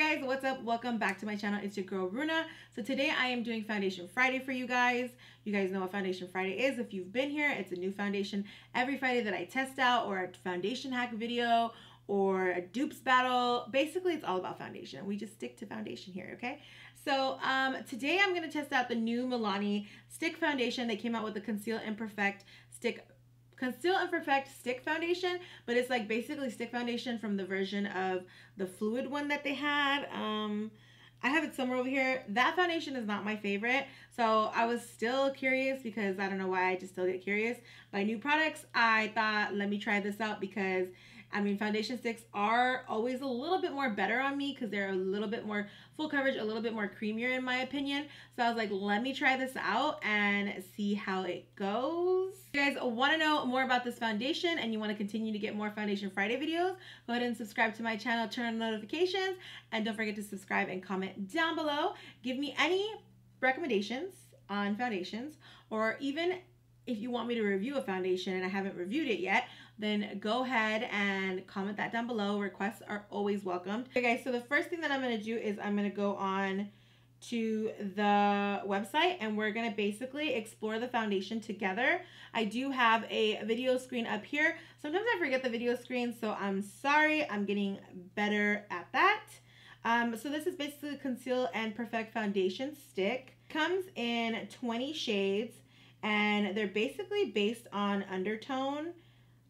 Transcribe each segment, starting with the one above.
guys, what's up? Welcome back to my channel. It's your girl Runa. So today I am doing Foundation Friday for you guys. You guys know what Foundation Friday is. If you've been here, it's a new foundation every Friday that I test out, or a foundation hack video, or a dupes battle. Basically, it's all about foundation. We just stick to foundation here, okay? So today I'm going to test out the new Milani Stick Foundation. They came out with the Conceal and Perfect Stick foundation, but it's like basically stick foundation from the version of the fluid one that they had. I have it somewhere over here. That foundation is not my favorite, so I was still curious because I don't know why, I just still get curious by new products. I thought, let me try this out because I mean, foundation sticks are always a little bit more better on me because they're a little bit more full coverage, a little bit more creamier in my opinion. So I was like, let me try this out and see how it goes. If you guys want to know more about this foundation and you want to continue to get more Foundation Friday videos, go ahead and subscribe to my channel, turn on notifications, and don't forget to subscribe and comment down below. Give me any recommendations on foundations, or even if you want me to review a foundation and I haven't reviewed it yet, then go ahead and comment that down below. Requests are always welcomed. Okay guys, so the first thing that I'm going to do is I'm going to go on to the website and we're going to basically explore the foundation together. I do have a video screen up here. Sometimes I forget the video screen, so I'm sorry. I'm getting better at that. So this is basically Conceal and Perfect Foundation Stick. Comes in 20 shades and they're basically based on undertone.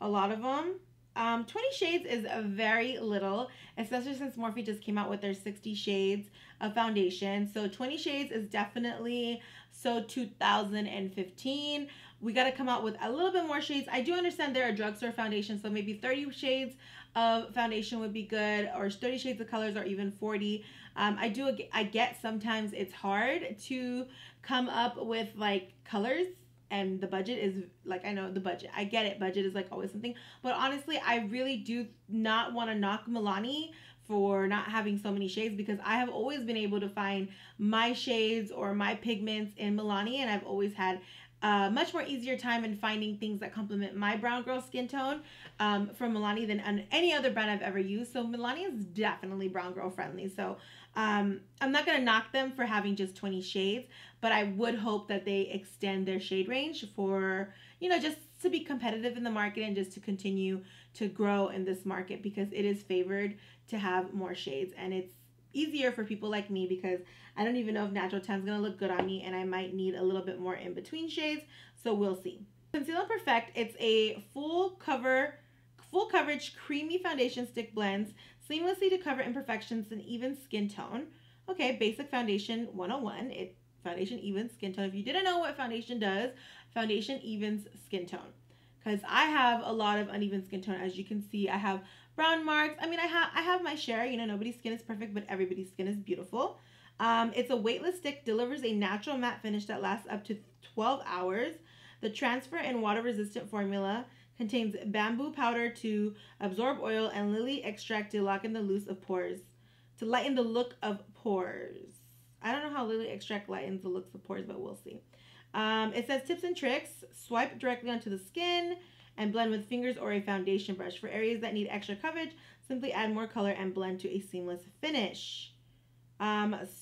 A lot of them. 20 shades is very little, especially since Morphe just came out with their 60 shades of foundation. So 20 shades is definitely so 2015. We got to come out with a little bit more shades. I do understand they're a drugstore foundation, so maybe 30 shades of foundation would be good, or 30 shades of colors, or even 40. I get sometimes it's hard to come up with like colors, and the budget is like, I know the budget, I get it, budget is like always something, but honestly I really do not want to knock Milani for not having so many shades, because I have always been able to find my shades or my pigments in Milani, and I've always had much more easier time in finding things that complement my brown girl skin tone from Milani than on any other brand I've ever used. So Milani is definitely brown girl friendly. So I'm not going to knock them for having just 20 shades, but I would hope that they extend their shade range for, you know, just to be competitive in the market and just to continue to grow in this market, because it is favored to have more shades, and it's easier for people like me because I don't even know if natural tan is going to look good on me, and I might need a little bit more in between shades, so we'll see. Conceal and Perfect, it's a full coverage creamy foundation stick, blends seamlessly to cover imperfections and even skin tone. Okay, basic foundation 101. Foundation evens skin tone. If you didn't know what foundation does, foundation evens skin tone. Because I have a lot of uneven skin tone, as you can see. I have brown marks. I mean, I have my share. You know, nobody's skin is perfect, but everybody's skin is beautiful. It's a weightless stick, delivers a natural matte finish that lasts up to 12 hours. The transfer and water resistant formula contains bamboo powder to absorb oil and lily extract to lighten the look of pores. I don't know how lily extract lightens the looks of pores, but we'll see. It says tips and tricks: swipe directly onto the skin and blend with fingers or a foundation brush. For areas that need extra coverage, simply add more color and blend to a seamless finish.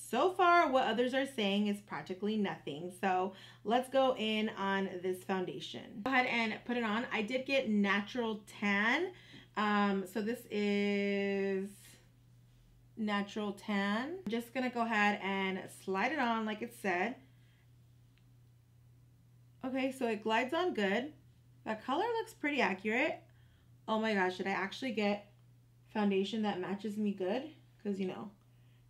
So far, what others are saying is practically nothing. So let's go in on this foundation. Go ahead and put it on. I did get natural tan. So this is natural tan. I'm just gonna go ahead and slide it on like it said. Okay, so it glides on good. That color looks pretty accurate. Oh my gosh, did I actually get foundation that matches me good? Because, you know,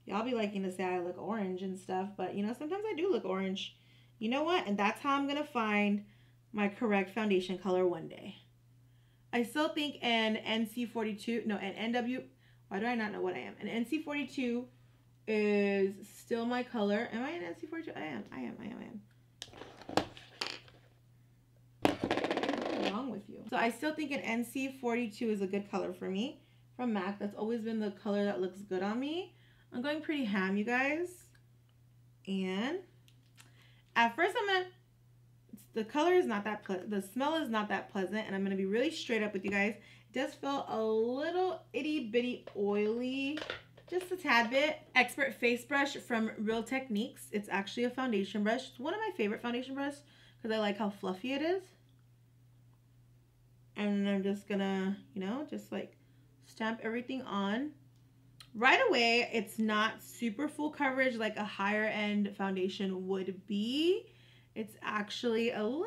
y'all be liking to say I look orange and stuff, but, you know, sometimes I do look orange. You know what? And that's how I'm going to find my correct foundation color one day. I still think an NC42, no, an NW, why do I not know what I am? An NC42 is still my color. Am I an NC42? I am. What's wrong with you? So I still think an NC42 is a good color for me from MAC. That's always been the color that looks good on me. I'm going pretty ham, you guys. And at first the color is not that pleasant. The smell is not that pleasant. And I'm going to be really straight up with you guys. It does feel a little itty bitty oily. just a tad bit. Expert Face Brush from Real Techniques. It's actually a foundation brush. It's one of my favorite foundation brushes because I like how fluffy it is. And I'm just gonna, you know, just like stamp everything on. Right away, it's not super full coverage like a higher end foundation would be. It's actually a little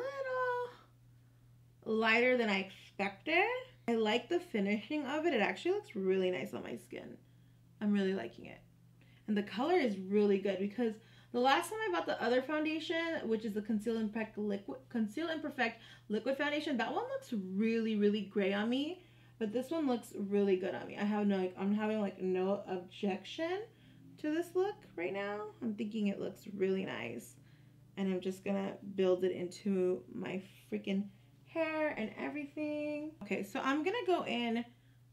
lighter than I expected. I like the finishing of it. It actually looks really nice on my skin. I'm really liking it. And the color is really good because the last time I bought the other foundation, which is the Conceal and Perfect Liquid Foundation, that one looks really, really gray on me. But this one looks really good on me. I'm having like no objection to this look right now. I'm thinking it looks really nice. And I'm just gonna build it into my freaking hair and everything. Okay, so I'm gonna go in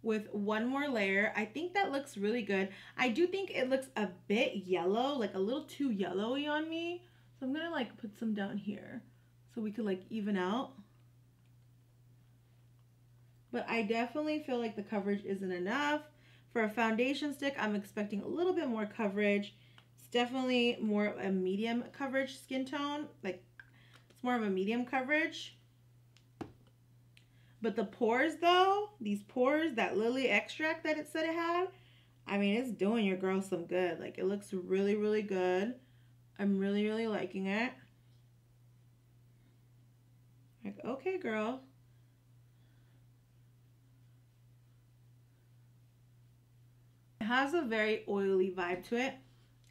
with one more layer. I think that looks really good. I do think it looks a bit yellow, like a little too yellowy on me. So I'm gonna like put some down here so we could like even out. But I definitely feel like the coverage isn't enough. For a foundation stick, I'm expecting a little bit more coverage. It's definitely more of a medium coverage skin tone. Like, it's more of a medium coverage. But the pores though, these pores, that lily extract that it said it had, I mean, it's doing your girl some good. Like, it looks really, really good. I'm really, really liking it. Like, okay, girl. It has a very oily vibe to it.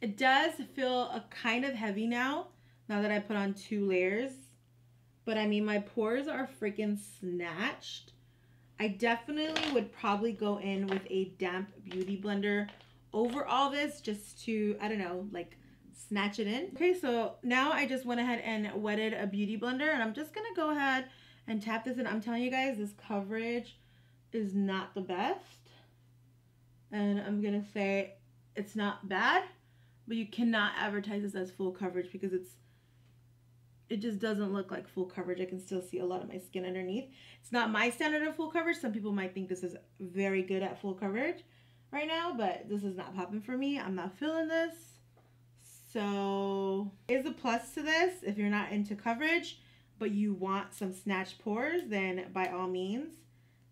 It does feel a kind of heavy now that I put on 2 layers. But I mean, my pores are freaking snatched. I definitely would probably go in with a damp beauty blender over all this just to, I don't know, like snatch it in. Okay, so now I just went ahead and wetted a beauty blender and I'm just gonna go ahead and tap this in. I'm telling you guys, this coverage is not the best. And I'm gonna say it's not bad, but you cannot advertise this as full coverage because it just doesn't look like full coverage. I can still see a lot of my skin underneath. It's not my standard of full coverage. Some people might think this is very good at full coverage right now, but this is not popping for me. I'm not feeling this. So is a plus to this. If you're not into coverage, but you want some snatched pores, then by all means,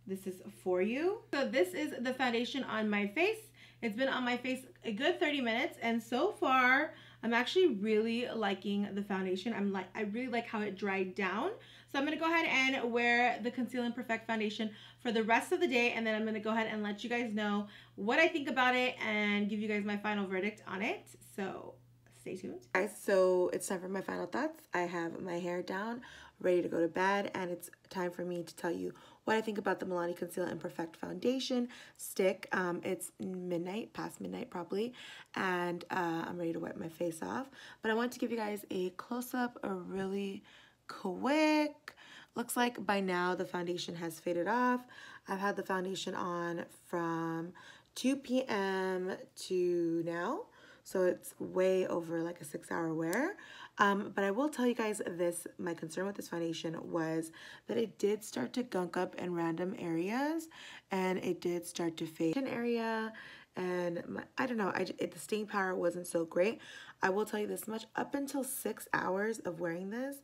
this is for you. So this is the foundation on my face. It's been on my face a good 30 minutes, and so far I'm actually really liking the foundation. I really like how it dried down. So I'm gonna go ahead and wear the Conceal and Perfect foundation for the rest of the day, and then I'm gonna go ahead and let you guys know what I think about it and give you guys my final verdict on it. So stay tuned. Guys, so it's time for my final thoughts. I have my hair down, ready to go to bed, and it's time for me to tell you what I think about the Milani Conceal and Perfect Foundation stick. It's midnight, past midnight probably, and I'm ready to wipe my face off. But I want to give you guys a close-up, a really quick. Looks like by now the foundation has faded off. I've had the foundation on from 2 p.m. to now. So it's way over like a 6-hour wear. But I will tell you guys this, my concern with this foundation was that it did start to gunk up in random areas and it did start to fade in area. And I don't know, the staying power wasn't so great. I will tell you this much, up until 6 hours of wearing this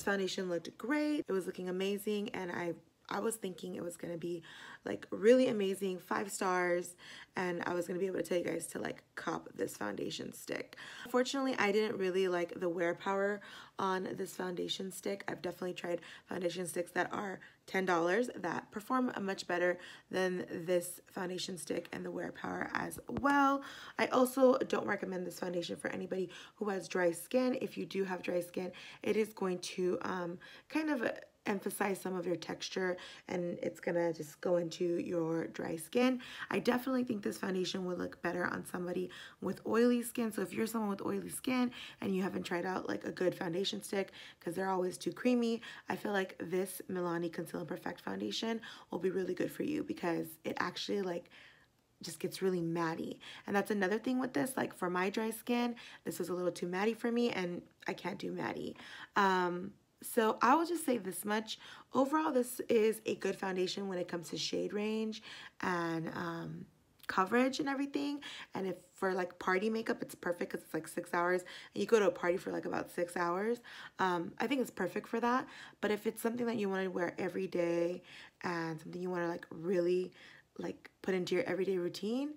foundation looked great. It was looking amazing, and I was thinking it was going to be like really amazing, 5 stars, and I was going to be able to tell you guys to like cop this foundation stick. Unfortunately, I didn't really like the wear power on this foundation stick. I've definitely tried foundation sticks that are $10 that perform much better than this foundation stick and the wear power as well. I also don't recommend this foundation for anybody who has dry skin. If you do have dry skin, it is going to kind of emphasize some of your texture, and it's gonna just go into your dry skin. I definitely think this foundation would look better on somebody with oily skin. So if you're someone with oily skin and you haven't tried out like a good foundation stick because they're always too creamy, I feel like this Milani Conceal and Perfect foundation will be really good for you because it actually like just gets really matty. And that's another thing with this, like for my dry skin, this was a little too matty for me and I can't do matty. So I will just say this much. Overall, this is a good foundation when it comes to shade range and coverage and everything. And if for like party makeup, it's perfect because it's like 6 hours and you go to a party for like about 6 hours. I think it's perfect for that. But if it's something that you want to wear every day and something you want to like really like put into your everyday routine,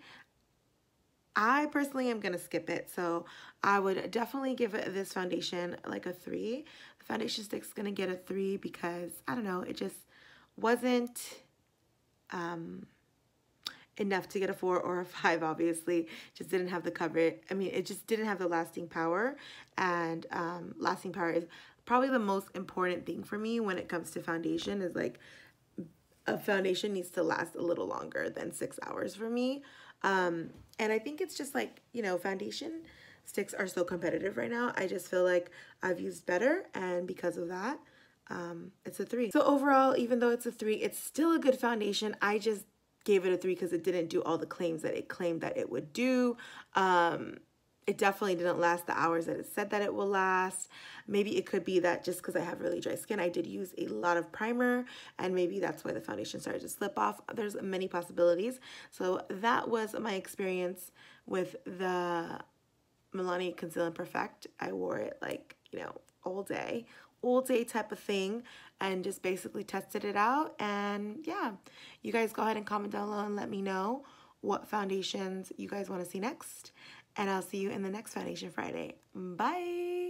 I personally am gonna skip it. So I would definitely give this foundation like a 3. The foundation stick's gonna get a 3 because I don't know, it just wasn't enough to get a 4 or a 5. Obviously just didn't have the coverage. I mean, it just didn't have the lasting power, and lasting power is probably the most important thing for me when it comes to foundation. Is like a foundation needs to last a little longer than 6 hours for me. And I think it's just like, you know, foundation sticks are so competitive right now. I just feel like I've used better, and because of that, it's a 3. So overall, even though it's a 3, it's still a good foundation. I just gave it a 3 because it didn't do all the claims that it claimed that it would do. It definitely didn't last the hours that it said that it will last. Maybe it could be that just because I have really dry skin, I did use a lot of primer, and maybe that's why the foundation started to slip off. There's many possibilities. So that was my experience with the Milani Conceal and Perfect. I wore it like, you know, all day type of thing, and just basically tested it out. And yeah, you guys go ahead and comment down below and let me know what foundations you guys want to see next. And I'll see you in the next Foundation Friday. Bye!